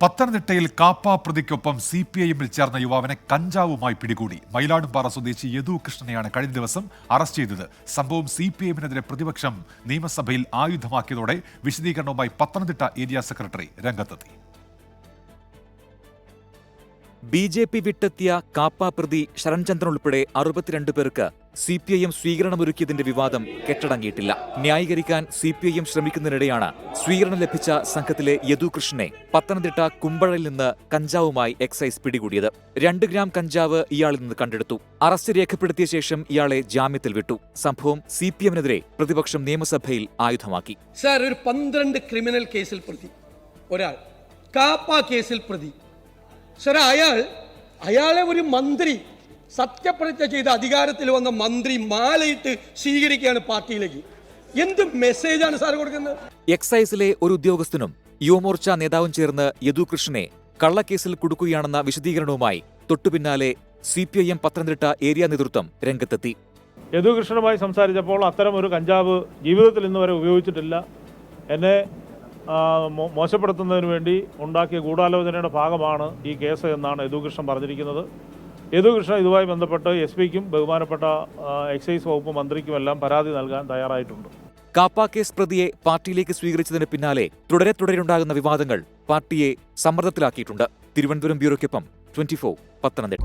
പത്തനംതിട്ടയിൽ കാപ്പ പ്രതിക്കൊപ്പം CPIMൽ ചേർന്ന യുവാവിനെ കഞ്ചാവുമായി പിടികൂടി. മയിലാടുംപാറ സ്വദേശി യദു കൃഷ്ണനെയാണ് കഴിഞ്ഞ ദിവസം അറസ്റ്റ് ചെയ്തത്. സംഭവം CPIMനെതിരെ പ്രതിപക്ഷം നിയമസഭയിൽ ആയുധമാക്കിയതോടെ വിശദീകരണവുമായി പത്തനംതിട്ട ഏരിയ സെക്രട്ടറി രംഗത്തെത്തി. BJP വിട്ടെത്തിയ കാപ്പ പ്രതി ശരൺചന്ദ്രൻ ഉൾപ്പെടെ 62 പേർക്ക് CPIM സ്വീകരണമൊരുക്കിയതിന്റെ വിവാദം കെട്ടടങ്ങിയിട്ടില്ല. ന്യായീകരിക്കാൻ CPIM ശ്രമിക്കുന്നതിനിടെയാണ് സ്വീകരണം ലഭിച്ച സംഘത്തിലെ യദുകൃഷ്ണനെ പത്തനംതിട്ട കുമ്പഴയിൽ നിന്ന് കഞ്ചാവുമായി എക്സൈസ് പിടികൂടിയത്. 2 ഗ്രാം കഞ്ചാവ് ഇയാളിൽ നിന്ന് കണ്ടെടുത്തു. അറസ്റ്റ് രേഖപ്പെടുത്തിയ ശേഷം ഇയാളെ ജാമ്യത്തിൽ വിട്ടു. സംഭവം CPIMനെതിരെ പ്രതിപക്ഷം നിയമസഭയിൽ ആയുധമാക്കി. സർ, ഒരു 12 ക്രിമിനൽ കേസിൽ പ്രതി, ഒരാൾ കാപ്പ കേസിൽ പ്രതി. സർ, അയാളെ ഒരു മന്ത്രി, സത്യപ്രതിജ്ഞ ചെയ്ത് അധികാരത്തിൽ വന്ന മന്ത്രി മാലയിട്ട് സ്വീകരിക്കുകയാണ് പാർട്ടിയിലേക്ക്. എന്ത് മെസ്സേജാണ് സാർ കൊടുക്കുന്നത്? എക്സൈസിലെ ഒരു ഉദ്യോഗസ്ഥനും യുവമോർച്ച നേതാവും ചേർന്ന് യദുകൃഷ്ണനെ കള്ളക്കേസിൽ കുടുക്കുകയാണെന്ന വിശദീകരണവുമായി തൊട്ടുപിന്നാലെ CPIM പത്തനംതിട്ട ഏരിയ നേതൃത്വം രംഗത്തെത്തി. യദുകൃഷ്ണനുമായി സംസാരിച്ചപ്പോൾ അത്തരം ഒരു കഞ്ചാവ് ജീവിതത്തിൽ ഇന്ന് വരെ ഉപയോഗിച്ചിട്ടില്ല, എന്നെ മോശപ്പെടുത്തുന്നതിന് വേണ്ടി ഉണ്ടാക്കിയ ഗൂഢാലോചനയുടെ ഭാഗമാണ് ഈ കേസ് എന്നാണ് യദുകൃഷ്ണൻ പറഞ്ഞിരിക്കുന്നത്. യദുകൃഷ്ണൻ ഇതുമായി ബന്ധപ്പെട്ട് SP-ക്കും ബഹുമാനപ്പെട്ട എക്സൈസ് വകുപ്പ് മന്ത്രിക്കുമെല്ലാം പരാതി നൽകാൻ തയ്യാറായിട്ടുണ്ട്. കാപ്പ കേസ് പ്രതിയെ പാർട്ടിയിലേക്ക് സ്വീകരിച്ചതിന് പിന്നാലെ തുടരെയുണ്ടാകുന്ന വിവാദങ്ങൾ പാർട്ടിയെ സമ്മർദ്ദത്തിലാക്കിയിട്ടുണ്ട്. തിരുവനന്തപുരം ബ്യൂറോയ്ക്കൊപ്പം 24 പത്തനംതിട്ട.